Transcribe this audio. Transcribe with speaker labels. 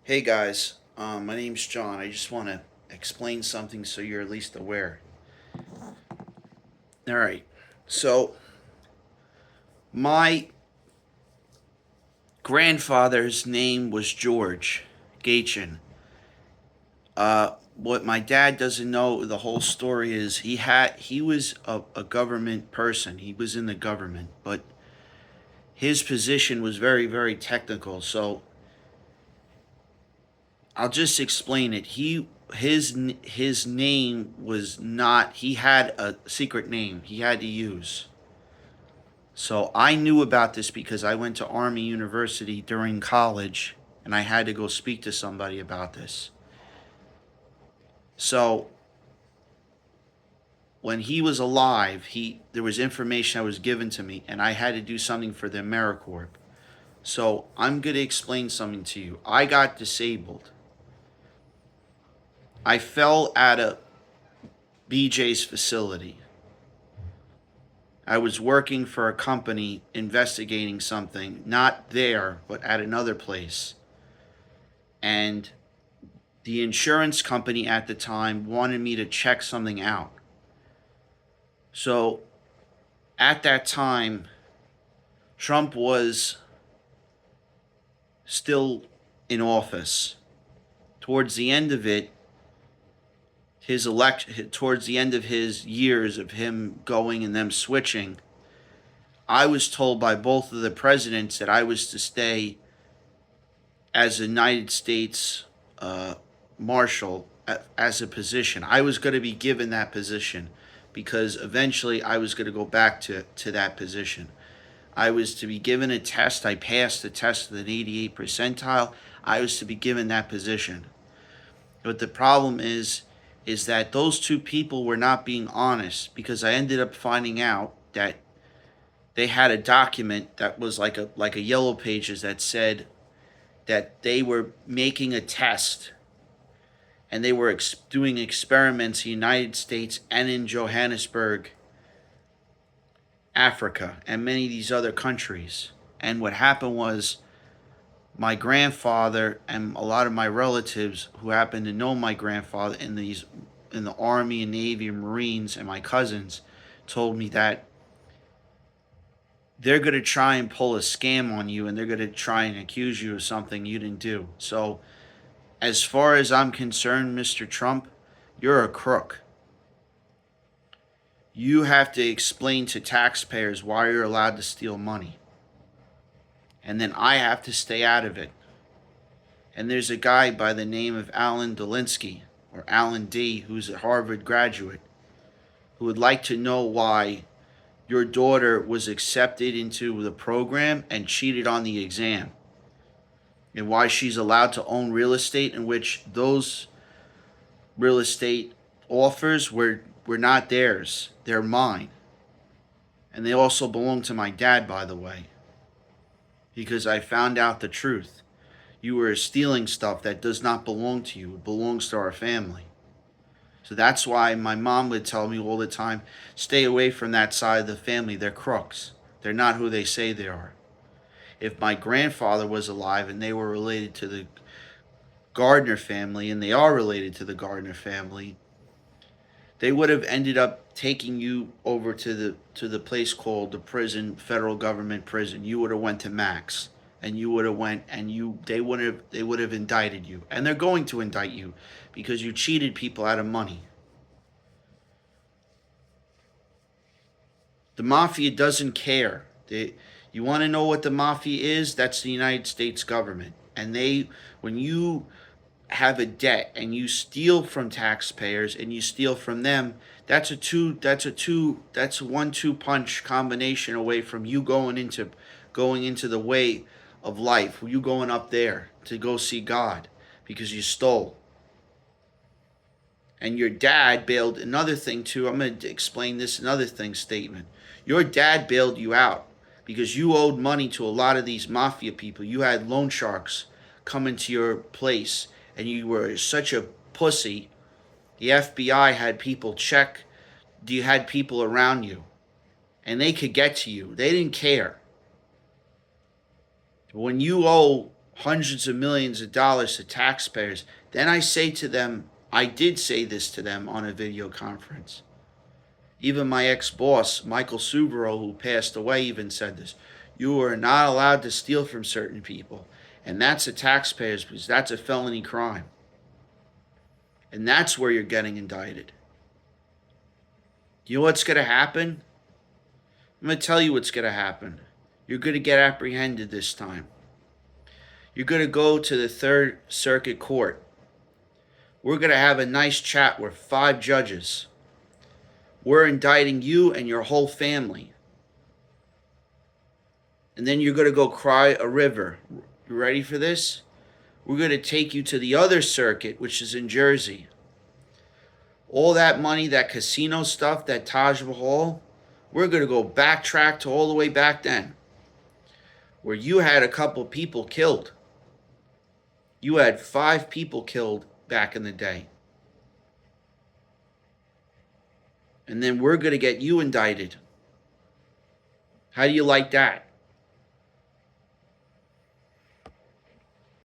Speaker 1: Hey guys, my name's John. I just want to explain something so you're at least aware. All right. So, my grandfather's name was George Gaetjen. What my dad doesn't know, the whole story is he was a government person. He was in the government, but his position was very very technical. So I'll just explain it. His name was not. He had a secret name he had to use. So I knew about this because I went to Army University during college, and I had to go speak to somebody about this. So when he was alive, he there was information that was given to me, and I had to do something for the AmeriCorps. So I'm gonna explain something to you. I got disabled. I fell at a BJ's facility. I was working for a company investigating something, not there, but at another place. And the insurance company at the time wanted me to check something out. So at that time, Trump was still in office. Towards the end of it, towards the end of his years of him going and them switching, I was told by both of the presidents that I was to stay as a United States Marshal as a position. I was going to be given that position because eventually I was going to go back to that position. I was to be given a test. I passed the test with an 88 percentile. I was to be given that position. But the problem is that those two people were not being honest because I ended up finding out that they had a document that was like a yellow pages that said that they were making a test and they were doing experiments in the United States and in Johannesburg, Africa, and many of these other countries. And what happened was my grandfather and a lot of my relatives who happened to know my grandfather in the Army and Navy and Marines and my cousins told me that they're going to try and pull a scam on you and they're going to try and accuse you of something you didn't do. So as far as I'm concerned, Mr. Trump, you're a crook. You have to explain to taxpayers why you're allowed to steal money. And then I have to stay out of it. And there's a guy by the name of Alan Dolinsky, or Alan D., who's a Harvard graduate, who would like to know why your daughter was accepted into the program and cheated on the exam, and why she's allowed to own real estate in which those real estate offers were not theirs. They're mine. And they also belong to my dad, by the way, because I found out the truth. You were stealing stuff that does not belong to you. It belongs to our family. So that's why my mom would tell me all the time, stay away from that side of the family. They're crooks. They're not who they say they are. If my grandfather was alive and they were related to the Gardner family, and they are related to the Gardner family, they would have ended up taking you over to the place called the prison, federal government prison. You would have went to Max, and you would have went and you they would have indicted you, and they're going to indict you because you cheated people out of money. The mafia doesn't care. You want to know what the mafia is? That's the United States government, and when you have a debt and you steal from taxpayers and you steal from them, that's a 1-2 punch combination away from you going into the way of life. You going up there to go see God because you stole. And your dad bailed. Another thing too, I'm going to explain this another thing statement. Your dad bailed you out because you owed money to a lot of these mafia people. You had loan sharks come into your place and you were such a pussy. The FBI had people check. You had people around you and they could get to you. They didn't care. When you owe hundreds of millions of dollars to taxpayers. Then I say to them, I did say this to them on a video conference. Even my ex-boss, Michael Subero, who passed away, even said this. You are not allowed to steal from certain people. And that's the taxpayers, because that's a felony crime. And that's where you're getting indicted. You know what's going to happen? I'm going to tell you what's going to happen. You're going to get apprehended this time. You're going to go to the Third Circuit Court. We're going to have a nice chat with 5 judges. We're indicting you and your whole family. And then you're going to go cry a river. You ready for this? We're going to take you to the other circuit, which is in Jersey. All that money, that casino stuff, that Taj Mahal, we're going to go backtrack to all the way back then, where you had a couple people killed. You had 5 people killed back in the day. And then we're going to get you indicted. How do you like that?